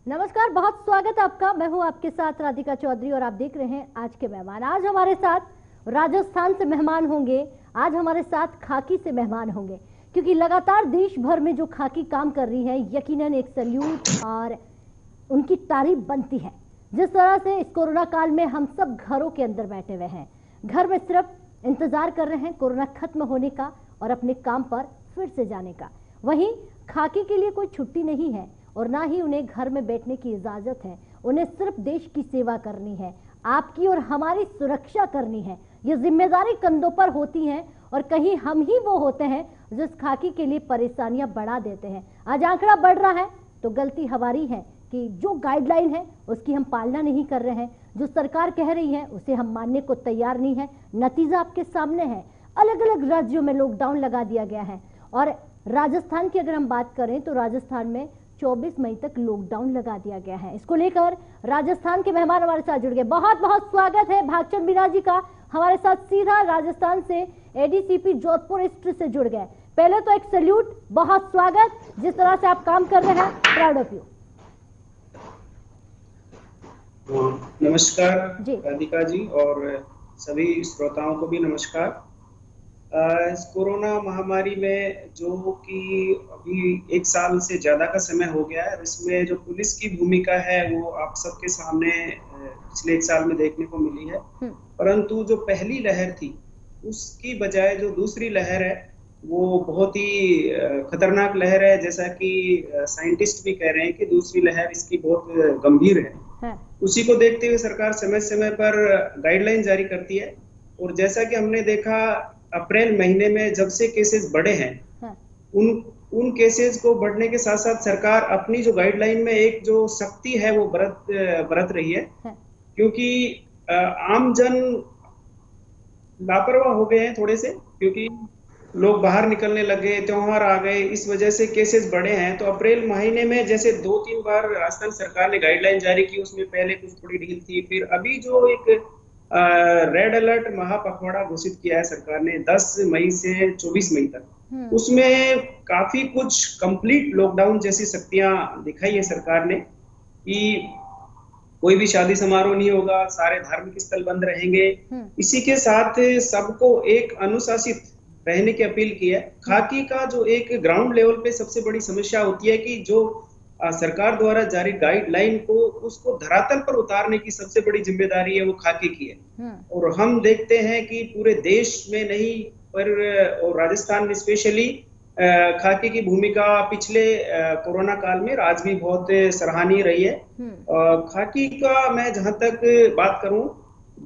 नमस्कार, बहुत स्वागत है आपका। मैं हूं आपके साथ राधिका चौधरी और आप देख रहे हैं आज के मेहमान। आज हमारे साथ राजस्थान से मेहमान होंगे, आज हमारे साथ खाकी से मेहमान होंगे, क्योंकि लगातार देश भर में जो खाकी काम कर रही है यकीनन एक सैल्यूट और उनकी तारीफ बनती है। जिस तरह से इस कोरोना काल में हम सब घरों के अंदर बैठे हुए हैं, घर में सिर्फ इंतजार कर रहे हैं कोरोना खत्म होने का और अपने काम पर फिर से जाने का। वहीं खाकी के लिए कोई छुट्टी नहीं है और ना ही उन्हें घर में बैठने की इजाजत है। उन्हें सिर्फ देश की सेवा करनी है, आपकी और हमारी सुरक्षा करनी है। ये जिम्मेदारी कंधों पर होती है और कहीं हम ही वो होते हैं जिस खाकी के लिए परेशानियां बढ़ा देते हैं। आज आंकड़ा बढ़ रहा है तो गलती हमारी है कि जो गाइडलाइन है उसकी हम पालना नहीं कर रहे हैं, जो सरकार कह रही है उसे हम मानने को तैयार नहीं है। नतीजा आपके सामने है, अलग अलग राज्यों में लॉकडाउन लगा दिया गया है। और राजस्थान की अगर हम बात करें तो राजस्थान में 24 मई तक लॉकडाउन लगा दिया गया है। इसको लेकर राजस्थान के मेहमान हमारे साथ जुड़ गए। बहुत बहुत स्वागत है भागचंद मीना जी का, हमारे साथ सीधा राजस्थान से एडीसीपी जोधपुर ईस्ट से जुड़ गए। पहले तो एक सैल्यूट, बहुत स्वागत, जिस तरह से आप काम कर रहे हैं, प्राउड ऑफ यू। नमस्कार जी राधिका जी और सभी श्रोताओं को भी नमस्कार। इस कोरोना महामारी में जो कि अभी 1 साल से ज्यादा का समय हो गया है, इसमें जो पुलिस की भूमिका है वो आप सबके सामने पिछले 1 साल में देखने को मिली है। परंतु जो पहली लहर थी उसकी बजाय जो दूसरी लहर है वो बहुत ही खतरनाक लहर है। जैसा कि साइंटिस्ट भी कह रहे हैं कि दूसरी लहर इसकी बहुत गंभीर है। उसी को देखते हुए सरकार समय समय पर गाइडलाइन जारी करती है और जैसा कि हमने देखा अप्रैल महीने में जब से केसेस बढ़े हैं, उन केसेस को बढ़ने के साथ साथ सरकार अपनी जो गाइडलाइन में एक जो सख्ती है वो बरत रही है, क्योंकि आम जन लापरवाह हो गए हैं थोड़े से, क्योंकि लोग बाहर निकलने लगे, त्योहार आ गए, इस वजह से केसेस बढ़े हैं। तो अप्रैल महीने में जैसे 2-3 बार राजस्थान सरकार ने गाइडलाइन जारी की, उसमें पहले कुछ थोड़ी ढील थी, फिर अभी जो एक रेड अलर्ट महापखवाड़ा घोषित किया है सरकार ने 10 मई से 24 मई तक, उसमें काफी कुछ कंप्लीट लॉकडाउन जैसी शक्तियां दिखाई है सरकार ने कि कोई भी शादी समारोह नहीं होगा, सारे धार्मिक स्थल बंद रहेंगे। इसी के साथ सबको एक अनुशासित रहने की अपील की है। खाकी का जो एक ग्राउंड लेवल पे सबसे बड़ी समस्या होती है कि जो सरकार द्वारा जारी गाइडलाइन को उसको धरातल पर उतारने की सबसे बड़ी जिम्मेदारी है वो खाकी की है। और हम देखते हैं कि पूरे देश में नहीं पर और राजस्थान में स्पेशली खाकी की भूमिका पिछले कोरोना काल में आज भी बहुत सराहनीय रही है। खाकी का मैं जहां तक बात करूं,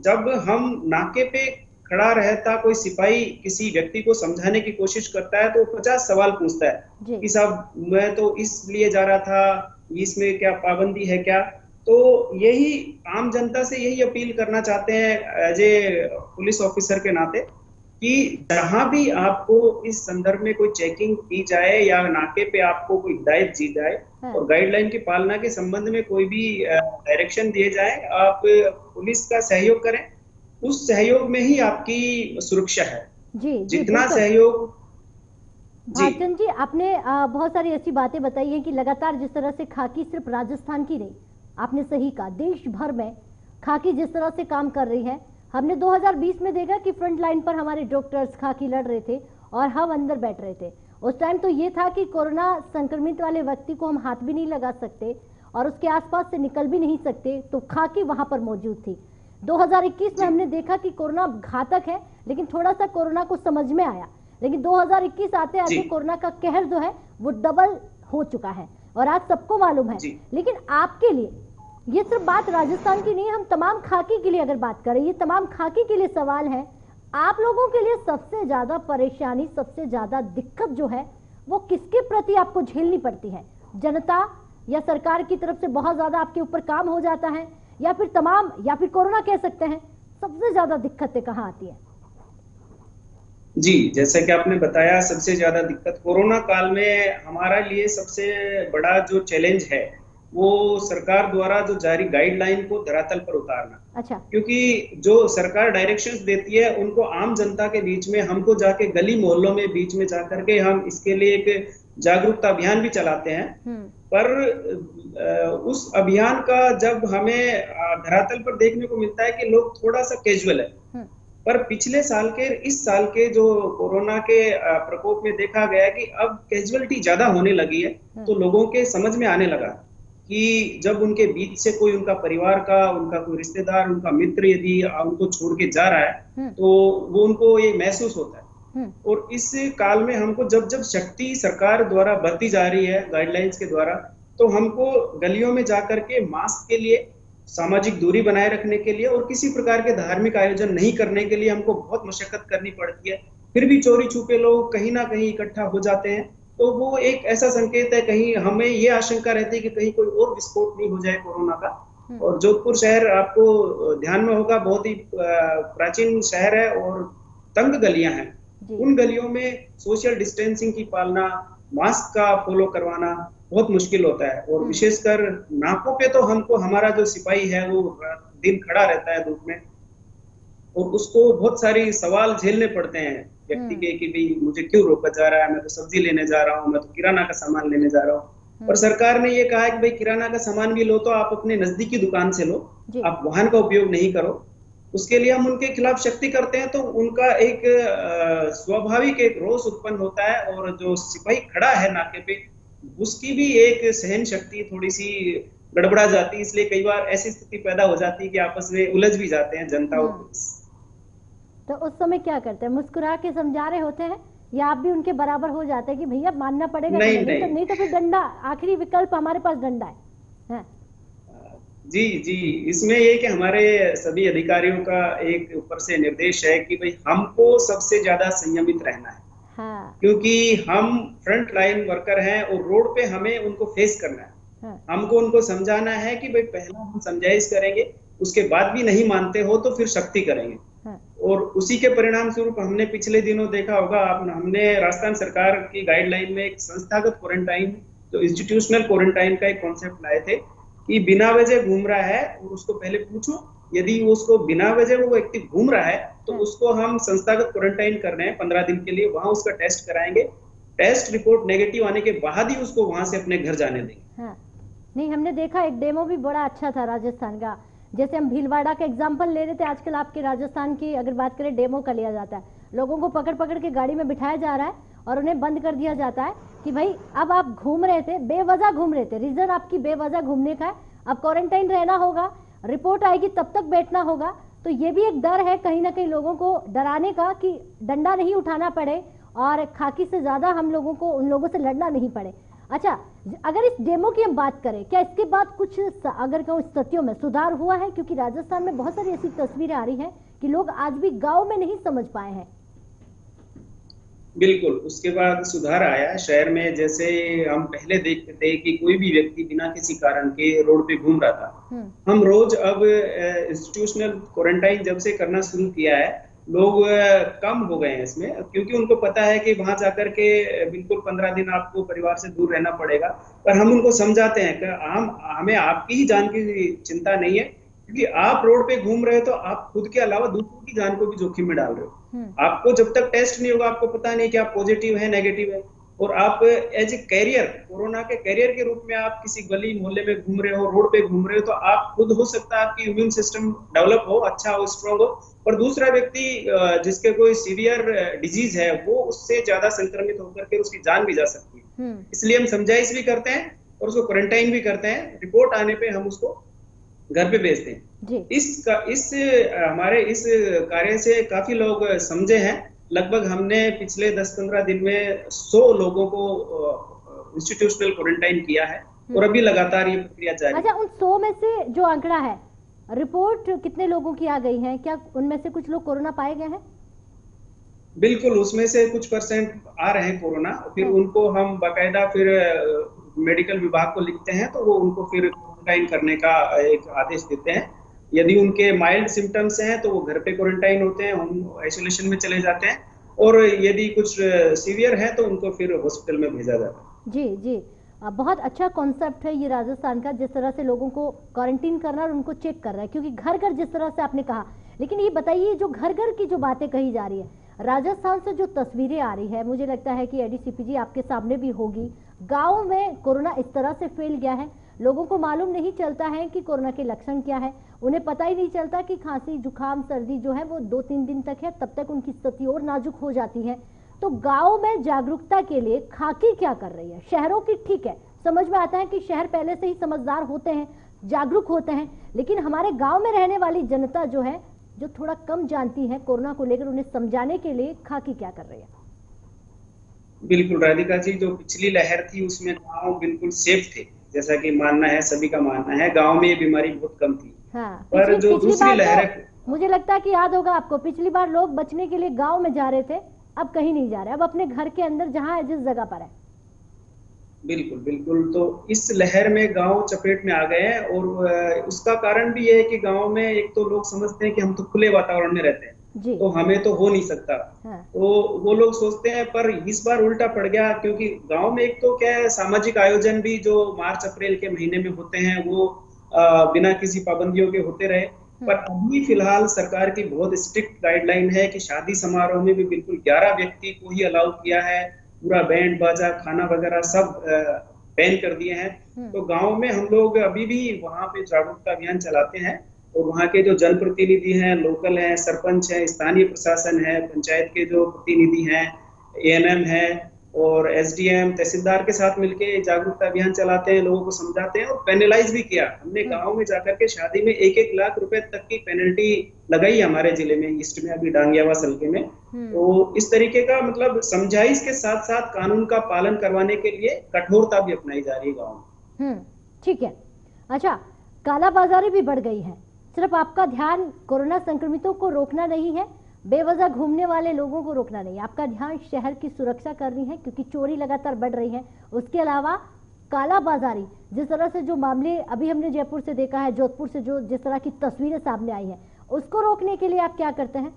जब हम नाके पे खड़ा रहता कोई सिपाही किसी व्यक्ति को समझाने की कोशिश करता है तो 50 सवाल पूछता है कि साहब मैं तो इसलिए जा रहा था, इसमें क्या पाबंदी है क्या। तो यही आम जनता से यही अपील करना चाहते हैं एज ए पुलिस ऑफिसर के नाते कि जहां भी आपको इस संदर्भ में कोई चेकिंग की जाए या नाके पे आपको कोई हिदायत दी जाए और गाइडलाइन की पालना के संबंध में कोई भी डायरेक्शन दिए जाए, आप पुलिस का सहयोग करें। उस सहयोग में ही आपकी सुरक्षा है। जी जितना सहयोग। भागचंद जी, आपने बहुत सारी ऐसी बातें बताई हैं कि लगातार जिस तरह से खाकी सिर्फ राजस्थान की नहीं, आपने सही कहा, देश भर में खाकी जिस तरह से काम कर रही है। हमने 2020 में देखा कि फ्रंट लाइन पर हमारे डॉक्टर्स खाकी लड़ रहे थे और हम अंदर बैठ रहे थे। उस टाइम तो ये था कि कोरोना संक्रमित वाले व्यक्ति को हम हाथ भी नहीं लगा सकते और उसके आसपास से निकल भी नहीं सकते, तो खाकी वहां पर मौजूद थी। 2021 में हमने देखा कि कोरोना घातक है, लेकिन थोड़ा सा कोरोना को समझ में आया, लेकिन 2021 आते आते कोरोना का कहर जो है वो डबल हो चुका है और आज सबको मालूम है। लेकिन आपके लिए ये सिर्फ बात राजस्थान की नहीं, हम तमाम खाकी के लिए अगर बात करें, ये तमाम खाकी के लिए सवाल है। आप लोगों के लिए सबसे ज्यादा परेशानी, सबसे ज्यादा दिक्कत जो है वो किसके प्रति आपको झेलनी पड़ती है? जनता या सरकार की तरफ से बहुत ज्यादा आपके ऊपर काम हो जाता है, या फिर तमाम, या फिर कोरोना कह सकते हैं? सबसे ज्यादा दिक्कतें कहाँ आती है? जी, जैसा कि आपने बताया, सबसे ज्यादा दिक्कत कोरोना काल में हमारा लिए सबसे बड़ा जो चैलेंज है वो सरकार द्वारा जो जारी गाइडलाइन को धरातल पर उतारना। अच्छा। क्योंकि जो सरकार डायरेक्शंस देती है उनको आम जनता के बीच में, हमको जाके गली मोहल्लों में बीच में जाकर के हम इसके लिए एक जागरूकता अभियान भी चलाते हैं। पर उस अभियान का जब हमें धरातल पर देखने को मिलता है कि लोग थोड़ा सा कैजुअल है। पर पिछले साल के इस साल के जो कोरोना के प्रकोप में देखा गया है कि अब कैजुअलिटी ज्यादा होने लगी है। तो लोगों के समझ में आने लगा कि जब उनके बीच से कोई उनका परिवार का, उनका कोई रिश्तेदार, उनका मित्र यदि उनको छोड़ के जा रहा है तो वो उनको ये महसूस होता है। और इस काल में हमको जब जब शक्ति सरकार द्वारा बढ़ती जा रही है गाइडलाइंस के द्वारा, तो हमको गलियों में जाकर के मास्क के लिए, सामाजिक दूरी बनाए रखने के लिए और किसी प्रकार के धार्मिक आयोजन नहीं करने के लिए हमको बहुत मशक्कत करनी पड़ती है। फिर भी चोरी छुपे लोग कहीं ना कहीं इकट्ठा हो जाते हैं। तो वो एक ऐसा संकेत है, कहीं हमें ये आशंका रहती है कि कहीं कोई और विस्फोट नहीं हो जाए कोरोना का। और जोधपुर शहर आपको ध्यान में होगा, बहुत ही प्राचीन शहर है और तंग गलियां हैं। उन गलियों में सोशल डिस्टेंसिंग की पालना, मास्क का फॉलो करवाना बहुत मुश्किल होता है। और विशेषकर नाकों पे तो हमको, हमारा जो सिपाही है वो दिन खड़ा रहता है धूप में और उसको बहुत सारी सवाल झेलने पड़ते हैं व्यक्ति के कि भाई मुझे क्यों रोका जा रहा है, मैं तो सब्जी लेने जा रहा हूँ, मैं तो किराना का सामान लेने जा रहा हूँ। और सरकार ने ये कहा है कि भाई किराना का सामान भी लो तो आप अपने नजदीकी दुकान से लो, आप वाहन का उपयोग नहीं करो। उसके लिए हम उनके खिलाफ शक्ति करते हैं तो उनका एक स्वाभाविक एक रोष उत्पन्न होता है। और जो सिपाही खड़ा है नाके पे, उसकी भी एक सहन शक्ति थोड़ी सी गड़बड़ा जाती है। इसलिए कई बार ऐसी स्थिति पैदा हो जाती है कि आपस में उलझ भी जाते हैं जनता और पुलिस। तो उस समय क्या करते हैं? मुस्कुरा के समझा रहे होते हैं या आप भी उनके बराबर हो जाते हैं कि भैया मानना पड़ेगा? नहीं तो फिर डंडा, आखिरी विकल्प हमारे पास डंडा है। जी जी, इसमें ये कि हमारे सभी अधिकारियों का एक ऊपर से निर्देश है कि भाई हमको सबसे ज्यादा संयमित रहना है। क्योंकि हम फ्रंट लाइन वर्कर हैं और रोड पे हमें उनको फेस करना है। हमको उनको समझाना है कि भाई पहला हम समझाइश करेंगे, उसके बाद भी नहीं मानते हो तो फिर सख्ती करेंगे। और उसी के परिणाम स्वरूप हमने पिछले दिनों देखा होगा, हमने राजस्थान सरकार की गाइडलाइन में एक संस्थागत क्वारंटाइन, जो इंस्टीट्यूशनल क्वारंटाइन का एक कॉन्सेप्ट लाए थे कि बिना वजह घूम रहा है उसको पहले पूछो, यदि उसको बिना वजह वो व्यक्ति घूम रहा है तो उसको हम संस्थागत क्वारंटाइन कर रहे हैं 15 दिन के लिए, वहां उसका टेस्ट कराएंगे। टेस्ट रिपोर्ट नेगेटिव आने के बाद ही उसको वहां से अपने घर जाने देंगे। नहीं, हमने देखा एक डेमो भी बड़ा अच्छा था राजस्थान का, जैसे हम भीलवाड़ा का एग्जाम्पल ले रहे थे, आजकल आपके राजस्थान की अगर बात करें डेमो का लिया जाता है। लोगों को पकड़ पकड़ के गाड़ी में बिठाया जा रहा है और उन्हें बंद कर दिया जाता है कि भाई अब आप घूम रहे थे, बेवजह घूम रहे थे, रीजन आपकी बेवजह घूमने का है, अब क्वारंटाइन रहना होगा, रिपोर्ट आएगी तब तक बैठना होगा। तो ये भी एक डर है कहीं ना कहीं लोगों को डराने का कि डंडा नहीं उठाना पड़े और खाकी से ज्यादा हम लोगों को उन लोगों से लड़ना नहीं पड़े। अच्छा, अगर इस डेमो की हम बात करें, क्या इसके बाद कुछ अगर कहूँ स्थितियों में सुधार हुआ है? क्योंकि राजस्थान में बहुत सारी ऐसी तस्वीरें आ रही हैं कि लोग आज भी गांव में नहीं समझ पाए हैं। बिल्कुल, उसके बाद सुधार आया शहर में। जैसे हम पहले देखते थे कि कोई भी व्यक्ति बिना किसी कारण के रोड पे घूम रहा था, हम रोज अब इंस्टीट्यूशनल क्वारंटाइन जब से करना शुरू किया है, लोग कम हो गए हैं इसमें, क्योंकि उनको पता है कि वहां जाकर के बिल्कुल 15 दिन आपको परिवार से दूर रहना पड़ेगा। पर हम उनको समझाते हैं कि हमें आपकी ही जान की चिंता नहीं है, क्योंकि आप रोड पे घूम रहे हो तो आप खुद के अलावा दूसरों की जान को भी जोखिम में डाल रहे हो। आपको जब तक टेस्ट नहीं होगा आपको पता नहीं कि आप पॉजिटिव है नेगेटिव है। और आप एज ए कैरियर, कोरोना के कैरियर के रूप में आप किसी गली मोहल्ले में घूम रहे हो, रोड पे घूम रहे हो, तो आप खुद हो सकता है आपकी इम्यून सिस्टम डेवलप हो, अच्छा हो, स्ट्रॉन्ग हो, पर दूसरा व्यक्ति जिसके कोई सीवियर डिजीज है वो उससे ज्यादा संक्रमित होकर के उसकी जान भी जा सकती है। इसलिए हम समझाइश भी करते हैं और उसको क्वारंटाइन भी करते हैं। रिपोर्ट आने पे हम उसको घर पे भेजते हैं। इस हमारे इस कार्य से काफी लोग समझे हैं। लगभग हमने पिछले 10-15 दिन में 100 लोगों को इंस्टीट्यूशनल क्वारंटाइन किया है और अभी लगातार ये प्रक्रिया जारी है। अच्छा, उन 100 में से जो आंकड़ा है, रिपोर्ट कितने लोगों की आ गई है? क्या उनमें से कुछ लोग कोरोना पाए गए हैं? बिल्कुल, उसमें से कुछ परसेंट आ रहे हैं कोरोना। फिर उनको हम बाकायदा फिर मेडिकल विभाग को लिखते हैं तो वो उनको फिर क्वारंटाइन करने का एक आदेश देते हैं। यदि उनके माइल्ड सिम्टम्स हैं तो वो घर पे क्वारंटाइन होते हैं, हम आइसोलेशन में चले जाते हैं, और यदि कुछ सीवियर है तो उनको फिर हॉस्पिटल में भेजा जाता है। जी जी, बहुत अच्छा कॉन्सेप्ट है ये राजस्थान का, जिस तरह से लोगों को क्वारंटीन करना और उनको चेक कर रहा है, क्योंकि घर घर जिस तरह से आपने कहा। लेकिन ये बताइए, जो घर घर की जो बातें कही जा रही है, राजस्थान से जो तस्वीरें आ रही है, मुझे लगता है कि एडीसीपी जी आपके सामने भी होगी। गाँव में कोरोना इस तरह से फैल गया है, लोगों को मालूम नहीं चलता है कि कोरोना के लक्षण क्या है। उन्हें पता ही नहीं चलता कि खांसी जुकाम सर्दी जो है वो 2-3 दिन तक है, तब तक उनकी स्थिति और नाजुक हो जाती है। तो गांव में जागरूकता के लिए खाकी क्या कर रही है? शहरों की ठीक है, समझ में आता है कि शहर पहले से ही समझदार होते हैं, जागरूक होते हैं, लेकिन हमारे गांव में रहने वाली जनता जो है, जो थोड़ा कम जानती है कोरोना को लेकर, उन्हें समझाने के लिए खाकी क्या कर रही है? बिल्कुल राधिका जी, जो पिछली लहर थी उसमें गांव बिल्कुल सेफ थे, जैसा कि मानना है, सभी का मानना है, गांव में ये बीमारी बहुत कम थी। हाँ, पर जो पिछली दूसरी बार लहर तो मुझे लगता है कि याद होगा आपको, पिछली बार लोग बचने के लिए गांव में जा रहे थे, अब कहीं नहीं जा रहे, अब अपने घर के अंदर जहां है, जिस जगह पर है। बिल्कुल बिल्कुल, तो इस लहर में गांव चपेट में आ गए हैं, और उसका कारण भी ये है कि गांव में एक तो लोग समझते हैं कि हम तो खुले वातावरण में रहते हैं, जी। तो हमें तो हो नहीं सकता। हाँ। तो वो लोग सोचते हैं, पर इस बार उल्टा पड़ गया, क्योंकि गांव में एक तो क्या है, सामाजिक आयोजन भी जो मार्च अप्रैल के महीने में होते हैं वो बिना किसी पाबंदियों के होते रहे। पर अभी फिलहाल सरकार की बहुत स्ट्रिक्ट गाइडलाइन है कि शादी समारोह में भी बिल्कुल 11 व्यक्ति को ही अलाउ किया है, पूरा बैंड बाजा खाना वगैरह सब बैन कर दिए हैं। तो गांव में हम लोग अभी भी वहां पे जागरूकता अभियान चलाते हैं, और वहाँ के जो जनप्रतिनिधि हैं, लोकल हैं, सरपंच हैं, स्थानीय प्रशासन है, पंचायत के जो प्रतिनिधि हैं, एएनएम है, और एसडीएम तहसीलदार के साथ मिलके जागरूकता अभियान चलाते हैं, लोगों को समझाते हैं, और पेनलाइज भी किया हमने। गांव में जाकर के शादी में 1-1 लाख रुपए तक की पेनल्टी लगाई हमारे जिले में, ईस्ट में, अभी डांगियावास हल्के में। तो इस तरीके का मतलब समझाइश के साथ साथ कानून का पालन करवाने के लिए कठोरता भी अपनाई जा रही है गाँव में। ठीक है। अच्छा, कालाबाजारी भी बढ़ गई है। सिर्फ आपका ध्यान कोरोना संक्रमितों को रोकना नहीं है, बेवजह घूमने वाले लोगों को रोकना नहीं है, आपका ध्यान शहर की सुरक्षा करनी है, क्योंकि चोरी लगातार बढ़ रही है। उसके अलावा कालाबाजारी, जिस तरह से जो मामले अभी हमने जयपुर से देखा है, जोधपुर से जो जिस तरह की तस्वीरें सामने आई हैं, उसको रोकने के लिए आप क्या करते हैं?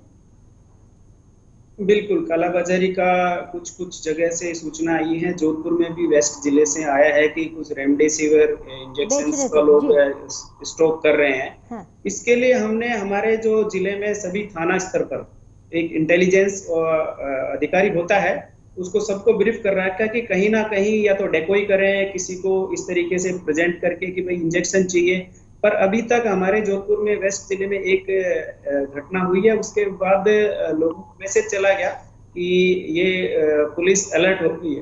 बिल्कुल, कालाबाजारी का कुछ जगह से सूचना आई है। जोधपुर में भी वेस्ट जिले से आया है कि कुछ रेमडेसिविर इंजेक्शंस का लोग स्टॉक कर रहे हैं। हाँ। इसके लिए हमने हमारे जो जिले में सभी थाना स्तर पर एक इंटेलिजेंस अधिकारी होता है, उसको सबको ब्रीफ कर रखा है कि कहीं ना कहीं या तो डेकोई करें किसी को इस तरीके से प्रेजेंट करके कि भाई इंजेक्शन चाहिए। पर अभी तक हमारे जोधपुर में वेस्ट जिले में एक घटना हुई है, उसके बाद लोगों को मैसेज चला गया कि ये पुलिस अलर्ट हो गई है।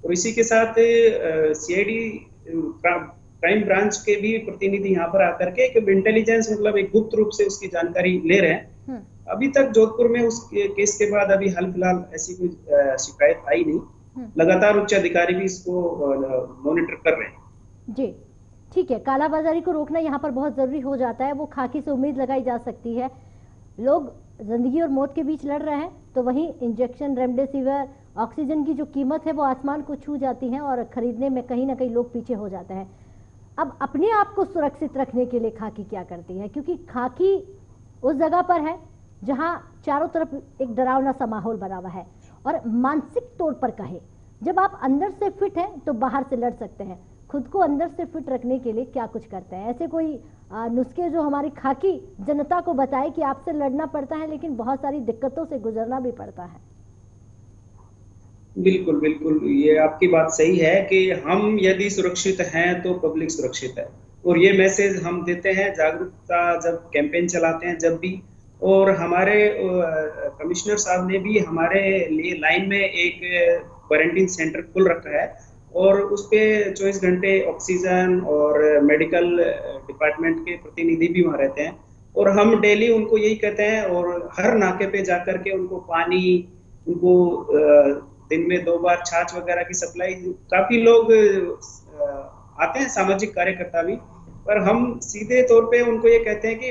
और इसी के साथ सीआईडी क्राइम ब्रांच के भी प्रतिनिधि यहाँ पर आकर के एक इंटेलिजेंस मतलब एक गुप्त रूप से उसकी जानकारी ले रहे हैं। अभी तक जोधपुर में उस केस के बाद अभी हाल फिलहाल ऐसी कोई शिकायत आई नहीं। लगातार उच्च अधिकारी भी इसको मॉनिटर कर रहे हैं। जी ठीक है, कालाबाजारी को रोकना यहाँ पर बहुत जरूरी हो जाता है। वो खाकी से उम्मीद लगाई जा सकती है। लोग जिंदगी और मौत के बीच लड़ रहे हैं, तो वहीं इंजेक्शन, रेमडेसिविर, ऑक्सीजन की जो कीमत है वो आसमान को छू जाती है, और खरीदने में कहीं ना कहीं लोग पीछे हो जाते हैं। अब अपने आप को सुरक्षित रखने के लिए खाकी क्या करती है? क्योंकि खाकी उस जगह पर है जहाँ चारों तरफ एक डरावना सा माहौल बना हुआ है, और मानसिक तौर पर कहे, जब आप अंदर से फिट हैं तो बाहर से लड़ सकते हैं। खुद को अंदर से फिट रखने के लिए क्या कुछ करते हैं? ऐसे कोई नुस्खे जो हमारी खाकी जनता को बताए कि आपसे लड़ना पड़ता है, लेकिन बहुत सारी दिक्कतों से गुजरना भी पड़ता है। बिल्कुल बिल्कुल, ये आपकी बात सही है कि हम यदि सुरक्षित हैं तो पब्लिक सुरक्षित है, और ये मैसेज हम देते हैं जागरूकता जब कैंपेन चलाते हैं जब भी। और हमारे कमिश्नर साहब ने भी हमारे लिए लाइन में एक क्वारंटीन सेंटर खोल रखा है, और उस पे 24 घंटे ऑक्सीजन और मेडिकल डिपार्टमेंट के प्रतिनिधि भी वहाँ रहते हैं। और हम डेली उनको यही कहते हैं, और हर नाके पे जाकर के उनको पानी, उनको दिन में 2 बार छाछ वगैरह की सप्लाई, काफी लोग आते हैं, सामाजिक कार्यकर्ता भी। पर हम सीधे तौर पे उनको ये कहते हैं कि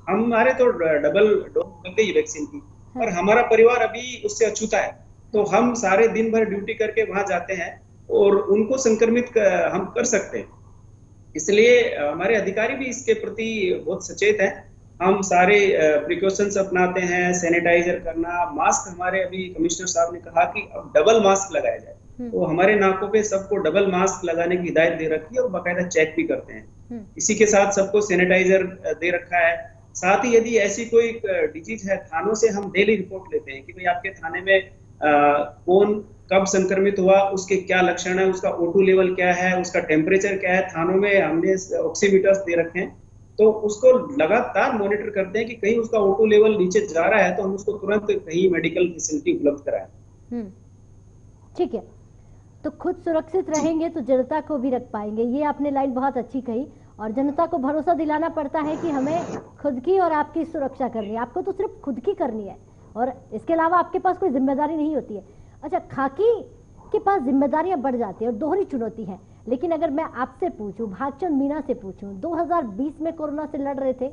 हमारे तो डबल डोज लग गई वैक्सीन की, पर हमारा परिवार अभी उससे अछूता है, तो हम सारे दिन भर ड्यूटी करके वहां जाते हैं और उनको संक्रमित हम कर सकते हैं। इसलिए हमारे अधिकारी भी इसके प्रति बहुत सचेत हैं। हम सारे प्रिकॉशंस अपनाते हैं, सैनिटाइजर करना, मास्क, हमारे अभी कमिश्नर साहब ने कहा कि अब डबल मास्क लगाया जाए, तो हमारे नाकों पे सबको डबल मास्क लगाने की हिदायत दे रखी है, और बाकायदा चेक भी करते हैं। इसी के साथ सबको सैनिटाइजर दे रखा है, साथ ही यदि ऐसी कोई डिजीज है, थानों से हम डेली रिपोर्ट लेते हैं कि भाई आपके थाने में कौन कब संक्रमित हुआ, उसके क्या लक्षण है, उसका O2 लेवल क्या है, उसका टेम्परेचर क्या है। थानों में हमने ऑक्सीमीटर्स दे रखे हैं, तो उसको लगातार मॉनिटर करते हैं कि कहीं उसका O2 लेवल नीचे जा रहा है तो हम उसको तुरंत कहीं मेडिकल फैसिलिटी उपलब्ध कराएं। ठीक है, तो खुद सुरक्षित रहेंगे तो जनता को भी रख पाएंगे, ये आपने लाइन बहुत अच्छी कही। और जनता को भरोसा दिलाना पड़ता है कि हमें खुद की और आपकी सुरक्षा करनी है, आपको तो सिर्फ खुद की करनी है और इसके अलावा आपके पास कोई जिम्मेदारी नहीं होती है। अच्छा, खाकी के पास जिम्मेदारियां बढ़ जाती है और दोहरी चुनौती है। लेकिन अगर मैं आपसे पूछूं, भागचंद मीना से पूछूं, 2020 में कोरोना से लड़ रहे थे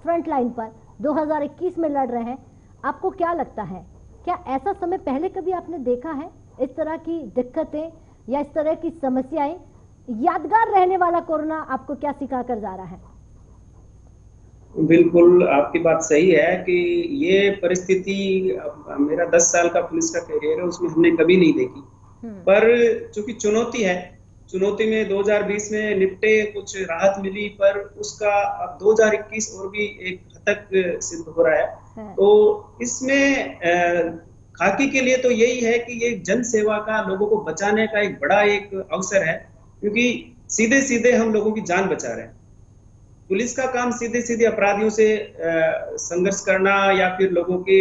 फ्रंट लाइन पर, 2021 में लड़ रहे हैं, आपको क्या लगता है, क्या ऐसा समय पहले कभी आपने देखा है? इस तरह की दिक्कतें या इस तरह की समस्याएं, यादगार रहने वाला कोरोना आपको क्या सिखा कर जा रहा है? बिल्कुल, आपकी बात सही है कि ये परिस्थिति मेरा 10 साल का पुलिस का करियर है, उसमें हमने कभी नहीं देखी। पर चूंकि चुनौती है, चुनौती में 2020 में निपटे, कुछ राहत मिली, पर उसका अब 2021 और भी एक हद तक सिद्ध हो रहा है। तो इसमें खाकी के लिए तो यही है कि ये जन सेवा का, लोगों को बचाने का एक बड़ा एक अवसर है, क्योंकि सीधे सीधे हम लोगों की जान बचा रहे हैं। पुलिस का काम सीधे सीधे अपराधियों से संघर्ष करना या फिर लोगों के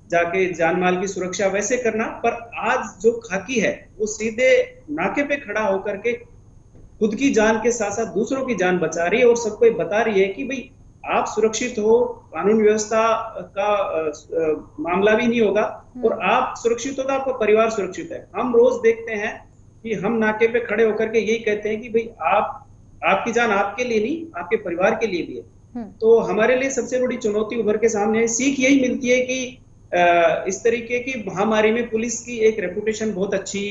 जाके जान माल की सुरक्षा वैसे करना, पर आज जो खाकी है वो सीधे नाके पे खड़ा होकर के खुद की जान के साथ साथ दूसरों की जान बचा रही है और सबको बता रही है कि भाई आप सुरक्षित हो, कानून व्यवस्था का मामला भी नहीं होगा और आप सुरक्षित हो तो आपका परिवार सुरक्षित है। हम रोज देखते हैं कि हम नाके पे खड़े होकर के यही कहते हैं कि भाई आपकी जान आपके लिए नहीं, आपके परिवार के लिए भी है। तो हमारे लिए सबसे बड़ी चुनौती उभर के सामने है। सीख यही मिलती है कि इस तरीके की महामारी में पुलिस की एक रेपुटेशन बहुत अच्छी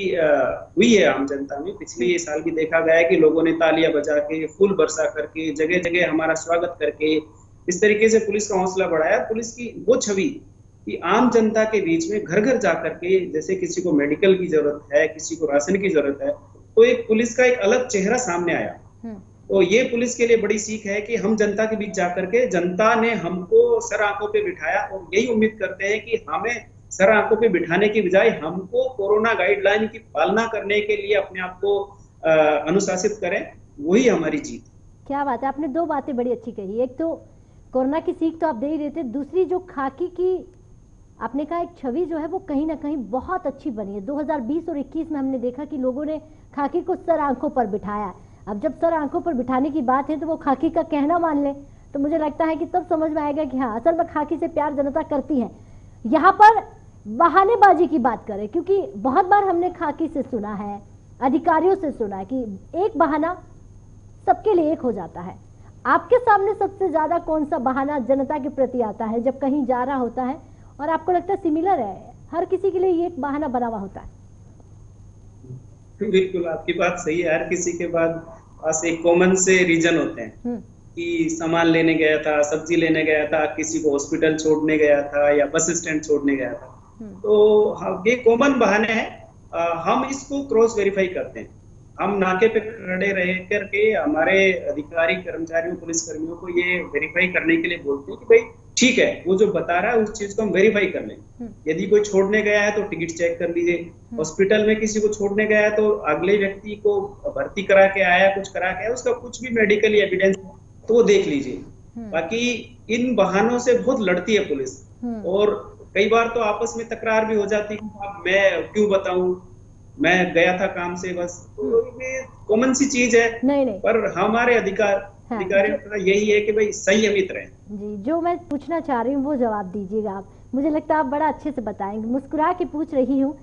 हुई है आम जनता में। पिछले साल भी देखा गया है कि लोगों ने तालियां बजा के, फूल बरसा करके, जगह जगह हमारा स्वागत करके इस तरीके से पुलिस का हौसला बढ़ाया। पुलिस की वो छवि कि आम जनता के बीच में घर घर जाकर के, जैसे किसी को मेडिकल की जरूरत है, किसी को राशन की जरूरत है, तो एक पुलिस का एक अलग चेहरा सामने आया। तो ये पुलिस के लिए बड़ी सीख है कि हम जनता के बीच जाकर के, जनता ने हमको सर आंखों पे बिठाया और यही उम्मीद करते हैं कि हमें सर आंखों पे बिठाने की बजाय हमको कोरोना गाइडलाइन की पालना करने के लिए अपने आप को अनुशासित करें, वही हमारी जीत। क्या बात है, आपने दो बातें बड़ी अच्छी कही। एक तो कोरोना की सीख तो आप दे ही रहे थे, दूसरी जो खाकी की आपने कहा एक छवि जो है वो कहीं ना कहीं बहुत अच्छी बनी है। 2020 और 21 में हमने देखा कि लोगों ने खाकी को सर आंखों पर बिठाया। अब जब सर आंखों पर बिठाने की बात है तो वो खाकी का कहना मान ले, तो मुझे लगता है कि तब समझ में आएगा कि हाँ, असल में खाकी से प्यार जनता करती है। यहाँ पर बहानेबाजी की बात करें, क्योंकि बहुत बार हमने खाकी से सुना है, अधिकारियों से सुना है कि एक बहाना सबके लिए एक हो जाता है। आपके सामने सबसे ज्यादा कौन सा बहाना जनता के प्रति आता है जब कहीं जा रहा होता है और आपको लगता है सिमिलर है, हर किसी के लिए ये एक बहाना बना हुआ होता है? बिल्कुल, आपकी बात सही है। हर किसी के पास एक कॉमन से रीजन होते हैं कि सामान लेने गया था, सब्जी लेने गया था, किसी को हॉस्पिटल छोड़ने गया था या बस स्टैंड छोड़ने गया था। तो ये कॉमन बहाने हैं। हम इसको क्रॉस वेरीफाई करते हैं। हम नाके पे खड़े रह करके हमारे अधिकारी, कर्मचारियों, पुलिस कर्मियों को ये वेरीफाई करने के लिए बोलते हैं कि भाई ठीक है, वो जो बता रहा है उस चीज को हम वेरीफाई कर लें। यदि कोई छोड़ने गया है तो टिकट चेक कर लीजिए। हॉस्पिटल में किसी को छोड़ने गया है तो अगले व्यक्ति को भर्ती करा के आया, कुछ करा के आया, उसका कुछ भी मेडिकल एविडेंस तो वो देख लीजिए। बाकी इन बहानों से बहुत लड़ती है पुलिस और कई बार तो आपस में तकरार भी हो जाती है। मैं क्यों बताऊं, मैं गया था काम से बस। तो ये कॉमन सी चीज है। नहीं। पर हमारे अधिकारियों का यही है कि भाई संयमित रहे। जी, जो मैं पूछना चाह रही हूँ वो जवाब दीजिएगा आप। मुझे लगता है आप बड़ा अच्छे से बताएंगे। मुस्कुरा के पूछ रही हूँ,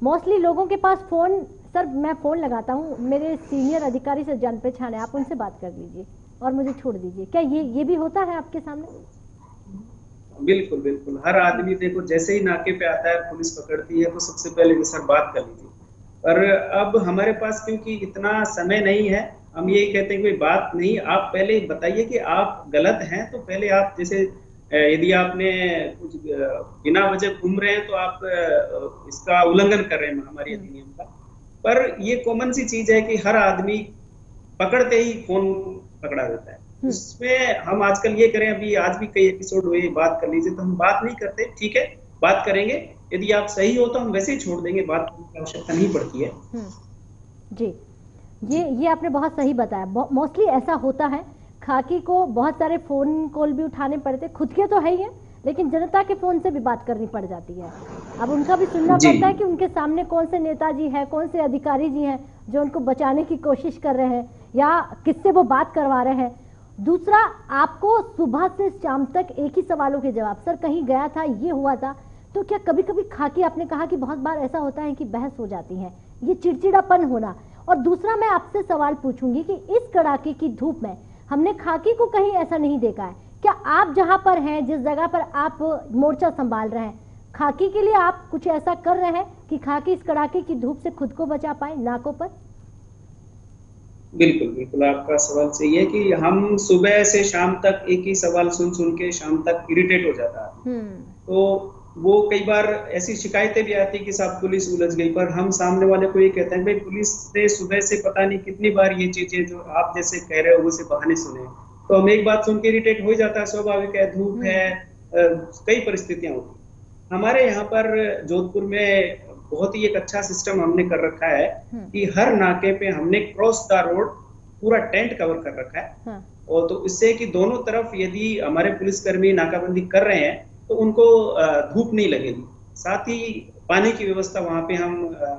मोस्टली लोगों के पास फोन, सर मैं फोन लगाता हूँ, मेरे सीनियर अधिकारी से जान पहचान है, आप उनसे बात कर लीजिए और मुझे छोड़ दीजिए। क्या ये भी होता है आपके सामने? बिल्कुल बिल्कुल, हर आदमी देखो जैसे ही नाके पे आता है, पुलिस पकड़ती है तो सबसे पहले सर बात कर लीजिए। पर अब हमारे पास क्योंकि इतना समय नहीं है, हम यही कहते हैं कि बात नहीं, आप पहले बताइए कि आप गलत हैं। तो पहले आप, जैसे यदि आपने कुछ बिना वजह घूम रहे हैं तो आप इसका उल्लंघन कर रहे हैं महामारी अधिनियम का। पर ये कॉमन सी चीज है कि हर आदमी पकड़ते ही फोन पकड़ा देता है। उसमें हम आजकल ये करें, अभी आज भी कई एपिसोड हुए बात कर लीजिए, तो हम बात नहीं करते, ठीक है बात करेंगे, यदि आप सही हो तो हम वैसे ही छोड़ देंगे, बात करने की आवश्यकता नहीं पड़ती है। जी, ये आपने बहुत सही बताया। मोस्टली ऐसा होता है, खाकी को बहुत सारे फोन कॉल भी उठाने पड़ते, खुद के तो है ही है, लेकिन जनता के फोन से भी बात करनी पड़ जाती है। अब उनका भी सुनना पड़ता है कि उनके सामने कौन से नेताजी हैं, कौन से अधिकारी जी हैं जो उनको बचाने की कोशिश कर रहे हैं या किससे वो बात करवा रहे हैं। दूसरा, आपको सुबह से शाम तक एक ही सवालों के जवाब, सर कहीं गया था, ये हुआ था, तो क्या कभी कभी खाकी, आपने कहा कि बहुत बार ऐसा होता है कि बहस हो जाती है, ये चिड़चिड़ापन होना। और दूसरा, मैं आपसे सवाल पूछूंगी कि इस कड़ाके की धूप में हमने खाकी को कहीं ऐसा नहीं देखा है, क्या आप जहां पर हैं, जिस जगह पर आप मोर्चा संभाल रहे हैं, खाकी के लिए आप कुछ ऐसा कर रहे हैं कि खाकी इस कड़ाके की धूप से खुद को बचा पाए नाकों पर? बिल्कुल बिल्कुल, आपका सवाल सही है कि हम सुबह से शाम तक एक ही सवाल सुन सुन के शाम तक इरिटेट हो जाता है। तो वो कई बार ऐसी शिकायतें भी आती कि साहब पुलिस उलझ गई, पर हम सामने वाले को ये कहते हैं भाई पुलिस ने सुबह से पता नहीं कितनी बार ये चीजें जो आप जैसे कह रहे हो वो से बहाने सुने, तो हम एक बात सुन के इरिटेट हो जाता है, स्वाभाविक है, धूप है, कई परिस्थितियां होती। हमारे यहाँ पर जोधपुर में बहुत ही एक अच्छा सिस्टम हमने कर रखा है कि हर नाके पे हमने क्रॉस द रोड पूरा टेंट कवर कर रखा है। और तो इससे कि दोनों तरफ यदि हमारे पुलिसकर्मी नाकाबंदी कर रहे हैं तो उनको धूप नहीं लगेगी। साथ ही पानी की व्यवस्था वहां पे हम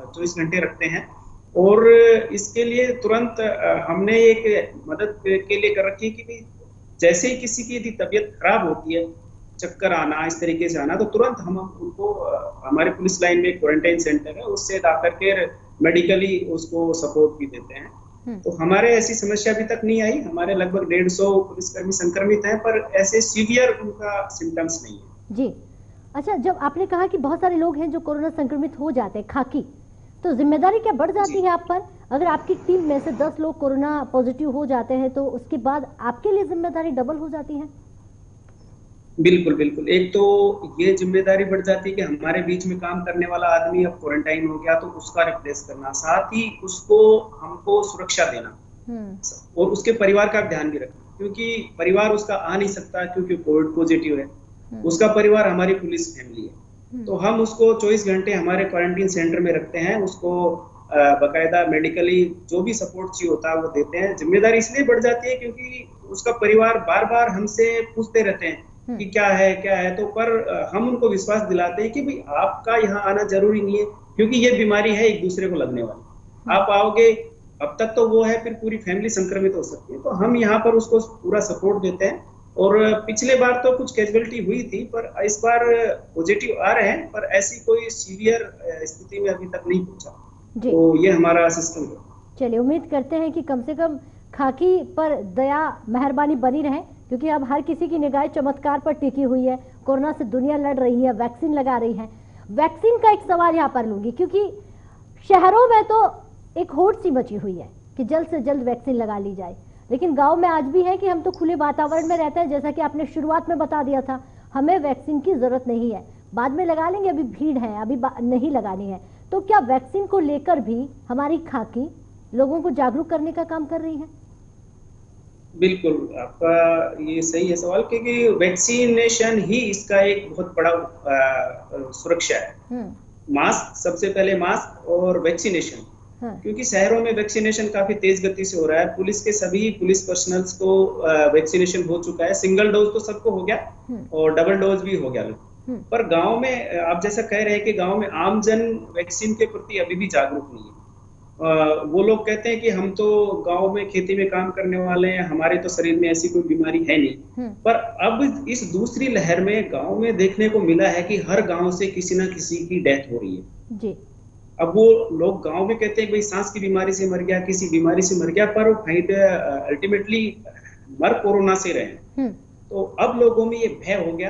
24 घंटे रखते हैं। और इसके लिए तुरंत हमने एक मदद के लिए कर रखी है कि जैसे ही किसी की यदि तबीयत खराब होती है, चक्कर आना, इस तरीके से आना, तो तुरंत हम उनको हमारे पुलिस लाइन में क्वारंटाइन सेंटर है, उससे ला करके मेडिकली उसको सपोर्ट भी देते हैं। तो हमारे ऐसी समस्या अभी तक नहीं आई। हमारे लगभग 150 पुलिसकर्मी संक्रमित हैं, पर ऐसे सीवियर उनका सिम्टम्स नहीं है। जी, अच्छा, जब आपने कहा कि बहुत सारे लोग हैं जो कोरोना संक्रमित हो जाते हैं खाकी, तो जिम्मेदारी क्या बढ़ जाती है आप पर? अगर आपकी टीम में से 10 लोग कोरोना पॉजिटिव हो जाते हैं तो उसके बाद आपके लिए जिम्मेदारी डबल हो जाती है? बिल्कुल बिल्कुल, एक तो ये जिम्मेदारी बढ़ जाती है कि हमारे बीच में काम करने वाला आदमी अब क्वारंटाइन हो गया तो उसका रिप्लेस करना, साथ ही उसको हमको सुरक्षा देना और उसके परिवार का ध्यान भी रखना, क्योंकि परिवार उसका आ नहीं सकता क्योंकि कोविड पॉजिटिव है। उसका परिवार हमारी पुलिस फैमिली है, तो हम उसको 24 घंटे हमारे क्वारंटीन सेंटर में रखते हैं। उसको बाकायदा मेडिकली जो भी सपोर्ट चाहिए होता है वो देते हैं। जिम्मेदारी इसलिए बढ़ जाती है क्योंकि उसका परिवार बार बार हमसे पूछते रहते हैं कि क्या है, तो पर हम उनको विश्वास दिलाते हैं कि भाई आपका यहाँ आना जरूरी नहीं है, क्योंकि ये बीमारी है एक दूसरे को लगने वाली। आप आओगे, अब तक तो वो है, फिर पूरी फैमिली संक्रमित हो सकती है, तो हम यहाँ पर उसको पूरा सपोर्ट देते हैं। और पिछले बार तो कुछ कैजुअलिटी हुई थी, पर इस बार पॉजिटिव आ रहे हैं, पर ऐसी कोई सीवियर स्थिति में अभी तक नहीं पहुंचा। तो ये हमारा सिस्टम है। चलिए, उम्मीद करते हैं कि कम से कम खाकी पर दया मेहरबानी बनी रहे, क्योंकि अब हर किसी की निगाह चमत्कार पर टिकी हुई है। कोरोना से दुनिया लड़ रही है, वैक्सीन लगा रही है। वैक्सीन का एक सवाल यहाँ पर लूंगी, क्योंकि शहरों में तो एक होड़ सी मची हुई है कि जल्द से जल्द वैक्सीन लगा ली जाए, लेकिन गांव में आज भी है कि हम तो खुले वातावरण में रहते हैं। जैसा कि आपने शुरुआत में बता दिया था, हमें वैक्सीन की जरूरत नहीं है, बाद में लगा लेंगे, अभी भीड़ है, अभी नहीं लगानी है। तो क्या वैक्सीन को लेकर भी हमारी खाकी लोगों को जागरूक करने का काम कर रही है? बिल्कुल, आपका ये सही है सवाल, क्योंकि वैक्सीनेशन ही इसका एक बहुत बड़ा सुरक्षा है। मास्क, सबसे पहले मास्क और वैक्सीनेशन, क्योंकि शहरों में वैक्सीनेशन काफी तेज गति से हो रहा है। पुलिस के सभी पुलिस पर्सनल्स को वैक्सीनेशन हो चुका है। सिंगल डोज तो सबको हो गया और डबल डोज भी हो गया। पर गांव में आप जैसा कह रहे हैं कि गांव में आमजन वैक्सीन के प्रति अभी भी जागरूक नहीं है। वो लोग कहते हैं कि हम तो गांव में खेती में काम करने वाले हैं, हमारे तो शरीर में ऐसी कोई बीमारी है नहीं। पर अब इस दूसरी लहर में गांव में देखने को मिला है कि हर गांव से किसी ना किसी की डेथ हो रही है जी। अब वो लोग गांव में कहते हैं भाई सांस की बीमारी से मर गया, किसी बीमारी से मर गया, पर अल्टीमेटली मर कोरोना से रहे। तो अब लोगों में ये भय हो गया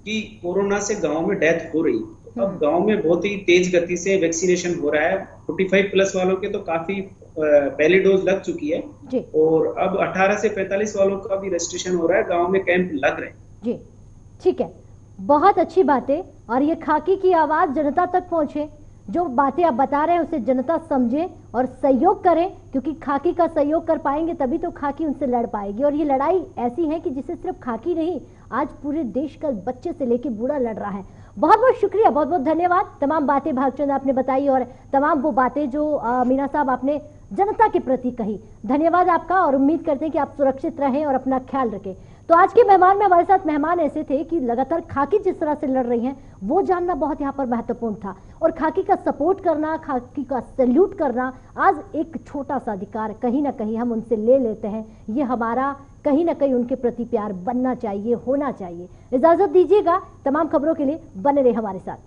कि कोरोना से गांव में डेथ हो रही। अब गांव में बहुत ही तेज गति से वैक्सीनेशन हो रहा है। 45 प्लस वालों के तो काफी पहली डोज लग चुकी है जी। और अब 18 से 45 वालों का भी रजिस्ट्रेशन हो रहा है, गांव में कैंप लग रहे हैं जी। ठीक है, बहुत अच्छी बात है। और ये खाकी की आवाज जनता तक पहुंचे, जो बातें आप बता रहे हैं उसे जनता समझे और सहयोग करे, क्योंकि खाकी का सहयोग कर पाएंगे तभी तो खाकी उनसे लड़ पाएगी। और ये लड़ाई ऐसी है कि जिसे सिर्फ खाकी नहीं, आज पूरे देश का बच्चे से लेकर बूढ़ा लड़ रहा है। बहुत बहुत शुक्रिया, बहुत बहुत धन्यवाद। तमाम बातें भागचंद आपने बताई और तमाम वो बातें जो मीना साहब आपने जनता के प्रति कही, धन्यवाद आपका। और उम्मीद करते हैं कि आप सुरक्षित रहें और अपना ख्याल रखें। तो आज के मेहमान में हमारे साथ मेहमान ऐसे थे कि लगातार खाकी जिस तरह से लड़ रही हैं वो जानना बहुत यहाँ पर महत्वपूर्ण था। और खाकी का सपोर्ट करना, खाकी का सैल्यूट करना आज एक छोटा सा अधिकार कहीं ना कहीं हम उनसे ले लेते हैं। ये हमारा कहीं ना कहीं उनके प्रति प्यार बनना चाहिए, होना चाहिए। इजाजत दीजिएगा, तमाम खबरों के लिए बने रहे हमारे साथ।